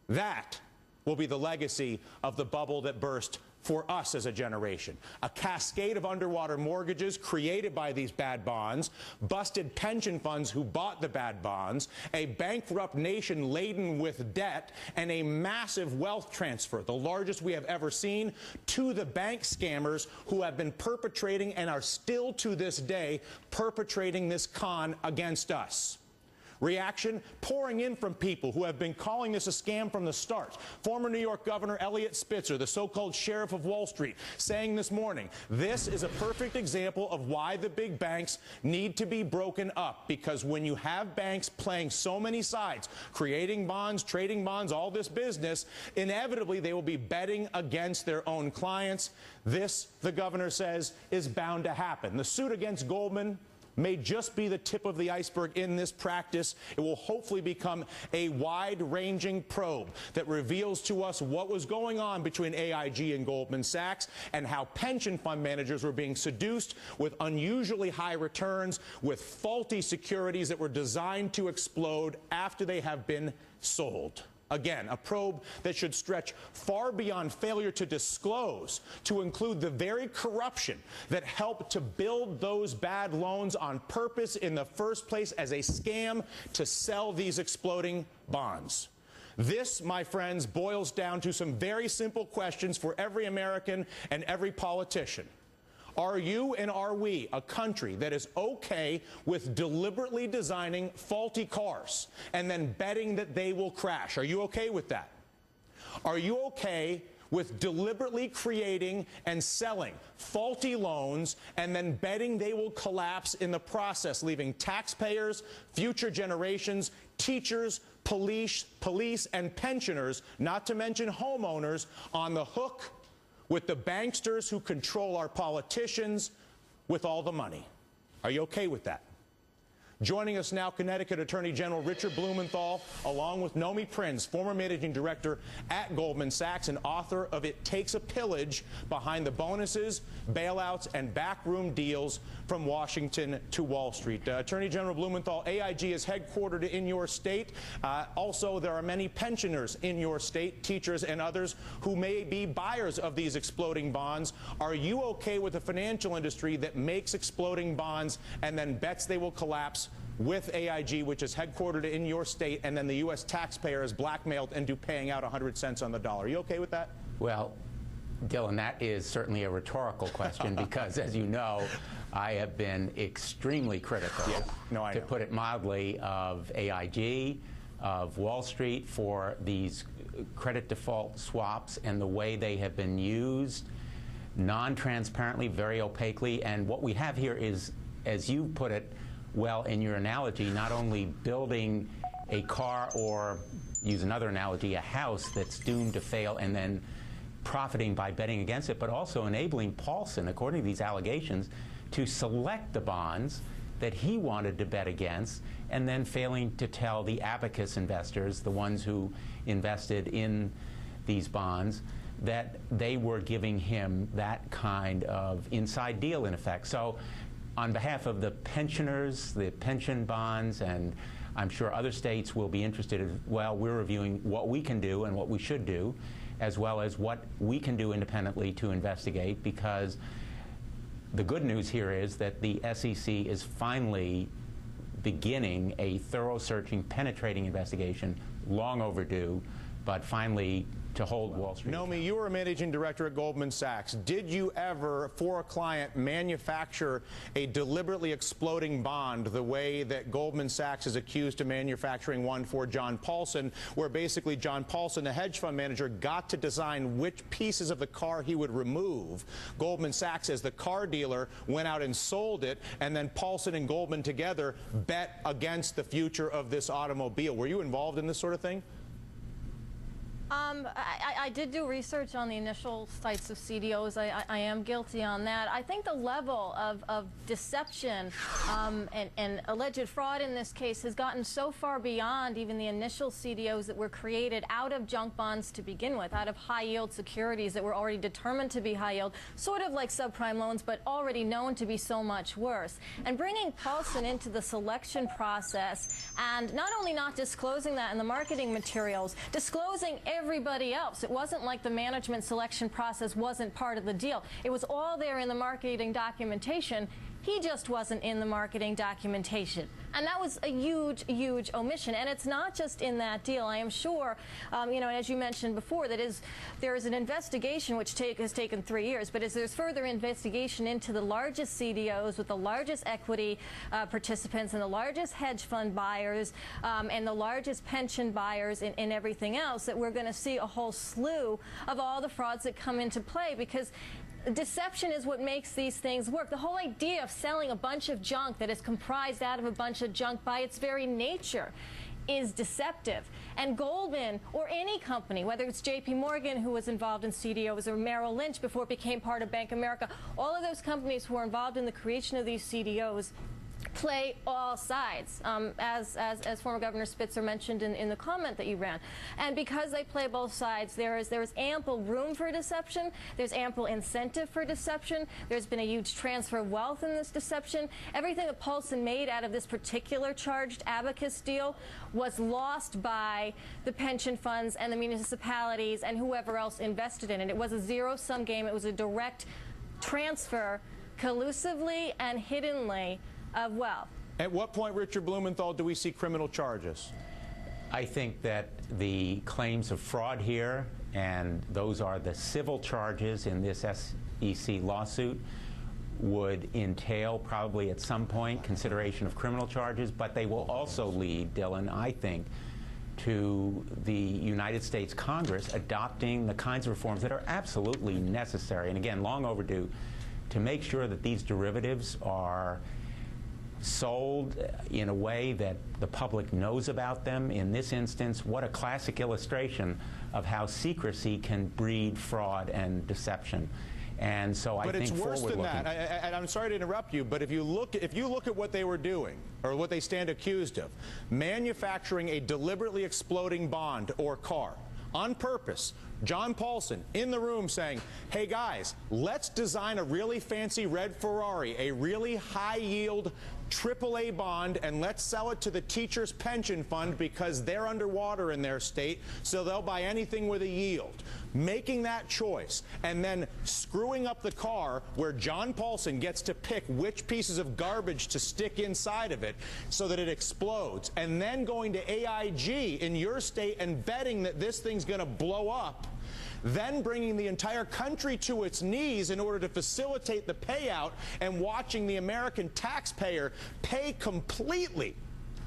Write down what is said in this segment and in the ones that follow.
That will be the legacy of the bubble that burst for us as a generation. A cascade of underwater mortgages created by these bad bonds, busted pension funds who bought the bad bonds, a bankrupt nation laden with debt, and a massive wealth transfer, the largest we have ever seen, to the bank scammers who have been perpetrating and are still to this day perpetrating this con against us. Reaction pouring in from people who have been calling this a scam from the start. Former New York Governor Eliot Spitzer, the so-called sheriff of Wall Street, saying this morning, this is a perfect example of why the big banks need to be broken up, because when you have banks playing so many sides, creating bonds, trading bonds, all this business, inevitably they will be betting against their own clients. This, the governor says, is bound to happen. The suit against Goldman may just be the tip of the iceberg in this practice. It will hopefully become a wide-ranging probe that reveals to us what was going on between AIG and Goldman Sachs and how pension fund managers were being seduced with unusually high returns, with faulty securities that were designed to explode after they have been sold. Again, a probe that should stretch far beyond failure to disclose to include the very corruption that helped to build those bad loans on purpose in the first place as a scam to sell these exploding bonds. This, my friends, boils down to some very simple questions for every American and every politician. Are you and are we a country that is okay with deliberately designing faulty cars and then betting that they will crash? Are you okay with that? Are you okay with deliberately creating and selling faulty loans and then betting they will collapse in the process, leaving taxpayers, future generations, teachers, police, and pensioners, not to mention homeowners, on the hook with the banksters who control our politicians with all the money? Are you okay with that? Joining us now, Connecticut Attorney General Richard Blumenthal, along with Nomi Prinz, former managing director at Goldman Sachs and author of It Takes a Pillage: Behind the Bonuses, Bailouts, and Backroom Deals from Washington to Wall Street. Attorney General Blumenthal, AIG is headquartered in your state. Also, there are many pensioners in your state, teachers and others, who may be buyers of these exploding bonds. Are you okay with a financial industry that makes exploding bonds and then bets they will collapse with AIG, which is headquartered in your state, and then the U.S. taxpayer is blackmailed into paying out 100 cents on the dollar? Are you okay with that? Well, Dylan, that is certainly a rhetorical question because, as you know, I have been extremely critical, to put it mildly, of AIG, of Wall Street for these credit default swaps and the way they have been used non-transparently, very opaquely. And what we have here is, as you put it well in your analogy, not only building a car or, use another analogy, a house that's doomed to fail and then profiting by betting against it, but also enabling Paulson, according to these allegations, to select the bonds that he wanted to bet against and then failing to tell the abacus investors, the ones who invested in these bonds, that they were giving him that kind of inside deal, in effect. So on behalf of the pensioners, the pension bonds, and I'm sure other states will be interested as well, we're reviewing what we can do and what we should do, as well as what we can do independently to investigate, because the good news here is that the SEC is finally beginning a thorough, searching, penetrating investigation, long overdue, but finally to hold Wall Street. Nomi, you were a managing director at Goldman Sachs. Did you ever, for a client, manufacture a deliberately exploding bond the way that Goldman Sachs is accused of manufacturing one for John Paulson, where basically John Paulson, the hedge fund manager, got to design which pieces of the car he would remove? Goldman Sachs, as the car dealer, went out and sold it, and then Paulson and Goldman together bet against the future of this automobile. Were you involved in this sort of thing? I did do research on the initial sites of CDOs. I am guilty on that. I think the level of deception and alleged fraud in this case has gotten so far beyond even the initial CDOs that were created out of junk bonds to begin with, out of high-yield securities that were already determined to be high-yield, sort of like subprime loans, but already known to be so much worse. And bringing Paulson into the selection process and not only not disclosing that in the marketing materials, disclosing everybody else. It wasn't like the management selection process wasn't part of the deal. It was all there in the marketing documentation. He just wasn't in the marketing documentation. And that was a huge, huge omission. And it's not just in that deal. I am sure, you know, as you mentioned before, there is an investigation which has taken 3 years, but as there's further investigation into the largest CDOs with the largest equity participants and the largest hedge fund buyers and the largest pension buyers and everything else, that we're going to see a whole slew of all the frauds that come into play, because deception is what makes these things work. The whole idea of selling a bunch of junk that is comprised out of a bunch of junk by its very nature is deceptive. And Goldman, or any company, whether it's JP Morgan, who was involved in CDOs, or Merrill Lynch before it became part of Bank of America, all of those companies who are involved in the creation of these CDOs play all sides, as former Governor Spitzer mentioned in the comment that you ran. And because they play both sides, there is ample room for deception. There's ample incentive for deception. There's been a huge transfer of wealth in this deception. Everything that Paulson made out of this particular charged abacus deal was lost by the pension funds and the municipalities and whoever else invested in it. It was a zero-sum game. It was a direct transfer, collusively and hiddenly, of wealth. At what point, Richard Blumenthal, do we see criminal charges? I think that the claims of fraud here, and those are the civil charges in this SEC lawsuit, would entail probably at some point consideration of criminal charges, but they will also lead, Dylan, I think, to the United States Congress adopting the kinds of reforms that are absolutely necessary, and again, long overdue, to make sure that these derivatives are sold in a way that the public knows about them. In this instance, what a classic illustration of how secrecy can breed fraud and deception. And so I think it's worse than that. And I'm sorry to interrupt you, but if you look at what they were doing, or what they stand accused of, manufacturing a deliberately exploding bond or car on purpose. John Paulson in the room saying, hey guys, let's design a really fancy red Ferrari, a really high-yield AAA bond, and let's sell it to the teachers' pension fund because they're underwater in their state, so they'll buy anything with a yield. Making that choice and then screwing up the car where John Paulson gets to pick which pieces of garbage to stick inside of it so that it explodes, and then going to AIG in your state and betting that this thing's going to blow up, then bringing the entire country to its knees in order to facilitate the payout, and watching the American taxpayer pay completely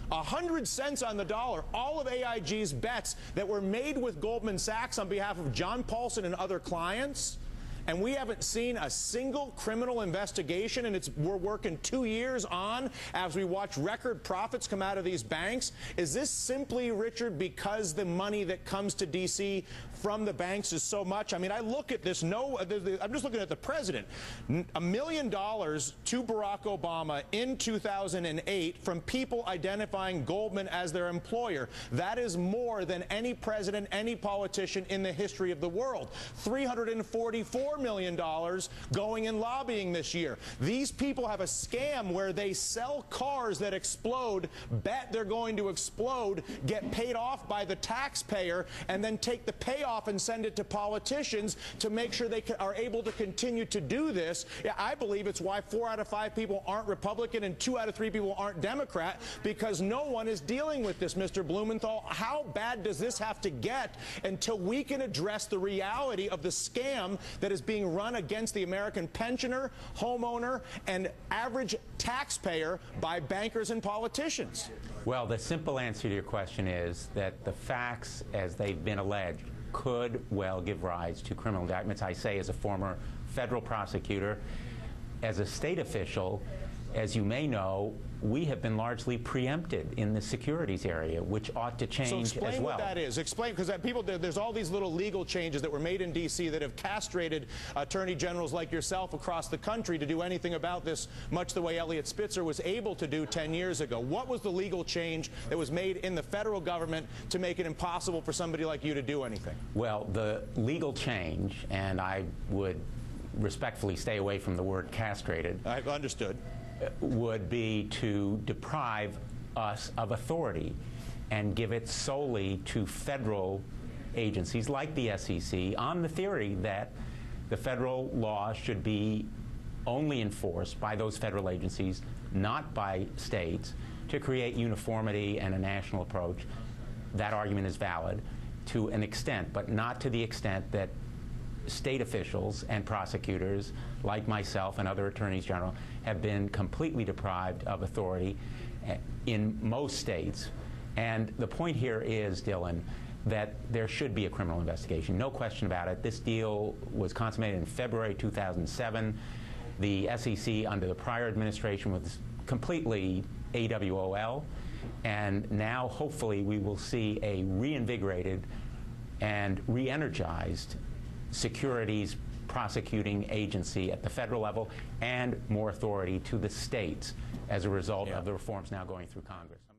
100 cents on the dollar all of AIG's bets that were made with Goldman Sachs on behalf of John Paulson and other clients. And we haven't seen a single criminal investigation, and we're working 2 years on as we watch record profits come out of these banks. Is this simply, Richard, because the money that comes to D.C. from the banks is so much? I mean, I look at this, I'm just looking at the president. $1 million to Barack Obama in 2008 from people identifying Goldman as their employer. That is more than any president, any politician in the history of the world. $344 million going in lobbying this year. These people have a scam where they sell cars that explode, bet they're going to explode, get paid off by the taxpayer, and then take the payoff and send it to politicians to make sure they are able to continue to do this. I believe it's why 4 out of 5 people aren't Republican and 2 out of 3 people aren't Democrat, because no one is dealing with this, Mr. Blumenthal. How bad does this have to get until we can address the reality of the scam that is being run against the American pensioner, homeowner, and average taxpayer by bankers and politicians? Well, the simple answer to your question is that the facts, as they've been alleged, could well give rise to criminal indictments. I say, as a former federal prosecutor, as a state official, as you may know, we have been largely preempted in the securities area, which ought to change as well. So explain what that is. Explain, because there's all these little legal changes that were made in D.C. that have castrated attorney generals like yourself across the country to do anything about this, much the way Eliot Spitzer was able to do 10 years ago. What was the legal change that was made in the federal government to make it impossible for somebody like you to do anything? Well, the legal change, and I would respectfully stay away from the word castrated. I've understood. Would be to deprive us of authority and give it solely to federal agencies like the SEC on the theory that the federal law should be only enforced by those federal agencies, not by states, to create uniformity and a national approach. That argument is valid to an extent, but not to the extent that state officials and prosecutors like myself and other attorneys general have been completely deprived of authority in most states. And the point here is, Dylan, that there should be a criminal investigation. No question about it. This deal was consummated in February 2007. The SEC under the prior administration was completely AWOL. And now, hopefully, we will see a reinvigorated and re-energized securities prosecuting agency at the federal level and more authority to the states as a result of the reforms now going through Congress.